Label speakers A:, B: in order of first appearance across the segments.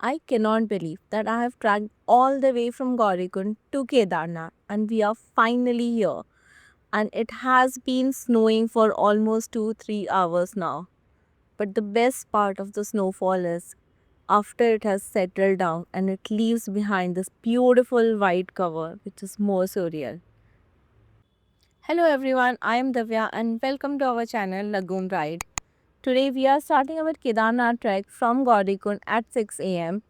A: I cannot believe that I have tracked all the way from Gaurikund to Kedarnath and we are finally here. And it has been snowing for almost 2 3 hours now. But the best part of the snowfall is after it has settled down and it leaves behind this beautiful white cover, which is more surreal. Hello everyone, I am Davya and welcome to our channel Lagoon Ride. Today we are starting our Kedarnath trek from Gaurikund at 6 a.m.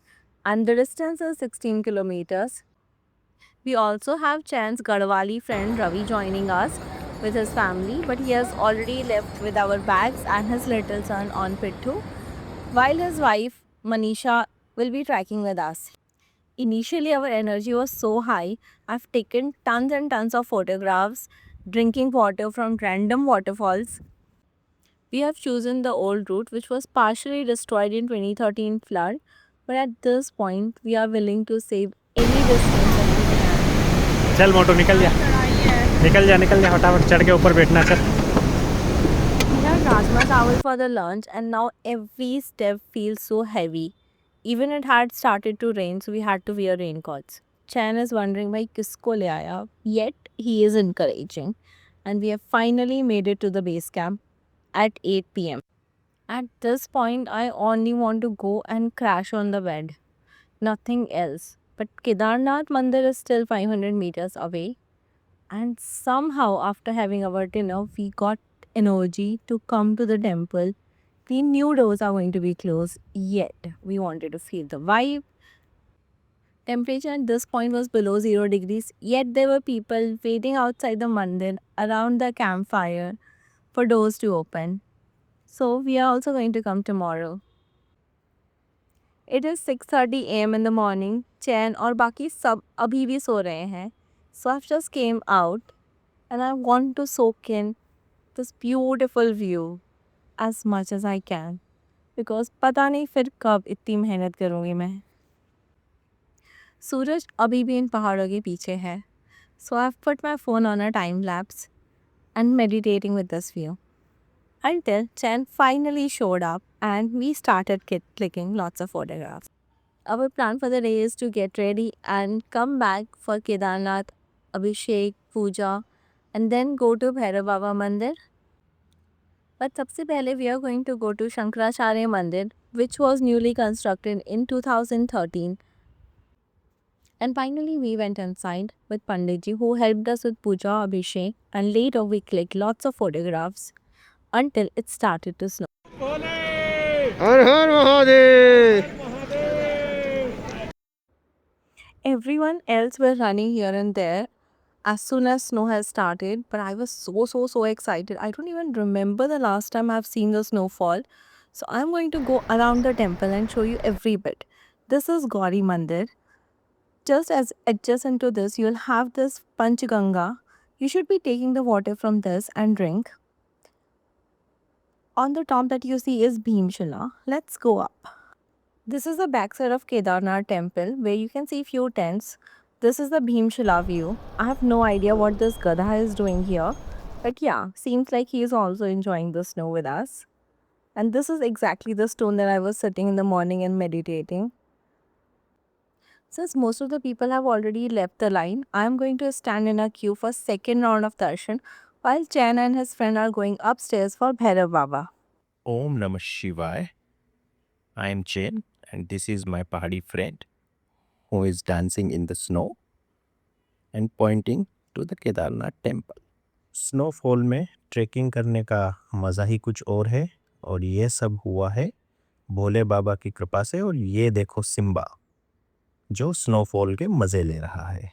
A: and the distance is 16 kilometers. We also have Chan's Garhwali friend Ravi joining us with his family, but he has already left with our bags and his little son on Pittu, while his wife Manisha will be tracking with us. Initially, our energy was so high. I've taken tons and tons of photographs, drinking water from random waterfalls. We have chosen the old route, which was partially destroyed in 2013 flood, but at this point, we are willing to save any distance that we can.
B: चल मोटू निकल जा निकल जा फटाफट चढ़ के ऊपर बैठना चल
A: We had Rajma Chawal for the lunch, and now every step feels so heavy. Even it had started to rain, so we had to wear raincoats. Chan is wondering why kisko le aaya, yet he is encouraging. And we have finally made it to the base camp at 8 p.m. At this point, I only want to go and crash on the bed. Nothing else. But Kedarnath Mandir is still 500 meters away, and somehow, after having our dinner, we got energy to come to the temple. We knew doors are going to be closed, yet we wanted to feel the vibe. Temperature at this point was below 0 degrees, yet there were people waiting outside the mandir around the campfire for doors to open. So we are also going to come tomorrow. It is 6:30 a.m. in the morning. Chain और बाकी सब अभी भी सो रहे हैं. So I've just came out and I want to soak in this beautiful view as much as I can. Because पता नहीं फिर कब इतनी मेहनत करूँगी मैं. सूरज अभी भी इन पहाड़ों के पीछे है. So I've put my phone on a time lapse and meditating with this view. Until Chen finally showed up and we started clicking lots of photographs. Our plan for the day is to get ready and come back for Kedarnath, Abhishek, Puja, and then go to Bhairav Baba Mandir. But सबसे पहले we are going to go to Shankaracharya Mandir, which was newly constructed in 2013. And finally, we went inside with Panditji, who helped us with Puja Abhishek, and later we clicked lots of photographs until it started to snow.
B: Her her Mahadev
A: Everyone else were running here and there as soon as snow has started, but I was so excited. I don't even remember the last time I've seen the snowfall. So I'm going to go around the temple and show you every bit. This is Gauri Mandir. Just as adjacent to this, you'll have this Panchganga. You should be taking the water from this and drink. On the top that you see is Bhimshila. Let's go up. This is the backside of Kedarnath temple where you can see few tents. This is the Bhimshila view. I have no idea what this Gadha is doing here. But yeah, seems like he is also enjoying the snow with us. And this is exactly the stone that I was sitting in the morning and meditating. Since most of the people have already left the line, I am going to stand in a queue for second round of darshan while Chan and his friend are going upstairs for Bhairav Baba.
B: Om Namah Shivaya. I am Chen and this is my pahadi friend who is dancing in the snow and pointing to the Kedarnath temple. Snowfall में trekking करने का मज़ा ही कुछ और है और ये सब हुआ है भोले बाबा की कृपा से और ये देखो सिम्बा जो स्नोफॉल के मज़े ले रहा है.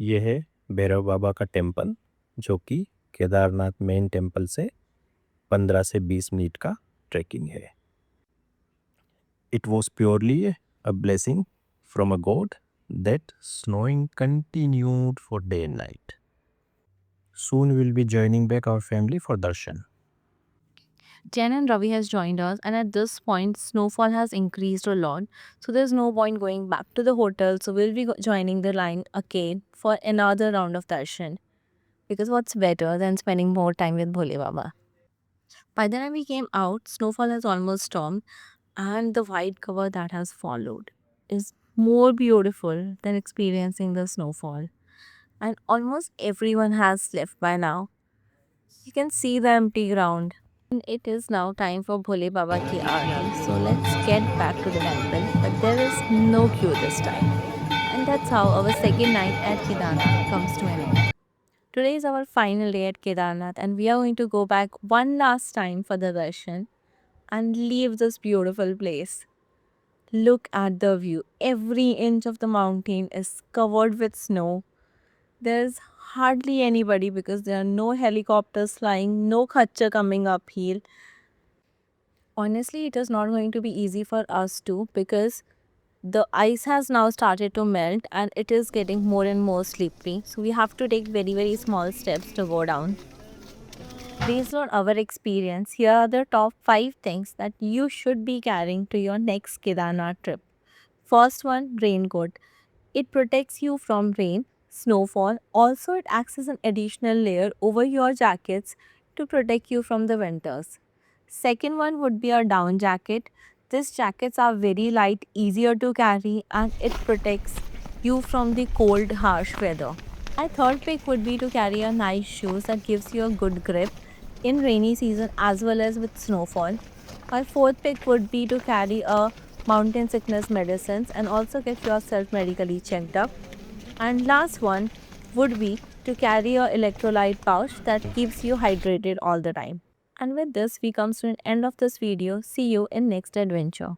B: ये है भैरव बाबा का टेम्पल जो कि केदारनाथ मेन टेम्पल से 15 से 20 मिनट का ट्रैकिंग है. It was purely a blessing from a god that snowing continued for day and night. Soon we'll be joining back our family for darshan.
A: Jen and Ravi has joined us, and at this point, snowfall has increased a lot. So there's no point going back to the hotel. So we'll be joining the line again for another round of darshan. Because what's better than spending more time with Bhole Baba? By the time we came out, snowfall has almost stopped, and the white cover that has followed is more beautiful than experiencing the snowfall. And almost everyone has left by now. You can see the empty ground. And it is now time for Bhole Baba ki aarti. So let's get back to the temple. But there is no queue this time. And that's how our second night at Kedarnath comes to an end. Today is our final day at Kedarnath, and we are going to go back one last time for the darshan and leave this beautiful place. Look at the view. Every inch of the mountain is covered with snow. There's hardly anybody because there are no helicopters flying, no khatcha coming uphill. Honestly, it is not going to be easy for us too because the ice has now started to melt and it is getting more and more slippery. So we have to take very, very small steps to go down. Based on our experience, here are the top 5 things that you should be carrying to your next Kedarnath trip. First one, raincoat. It protects you from rain, snowfall. Also, it acts as an additional layer over your jackets to protect you from the winters. Second one would be a down jacket. These jackets are very light, easier to carry, and it protects you from the cold, harsh weather. My third pick would be to carry a nice shoes that gives you a good grip in rainy season as well as with snowfall. My fourth pick would be to carry a mountain sickness medicines and also get yourself medically checked up. And last one would be to carry a electrolyte pouch that keeps you hydrated all the time. And with this, we come to an end of this video. See you in next adventure.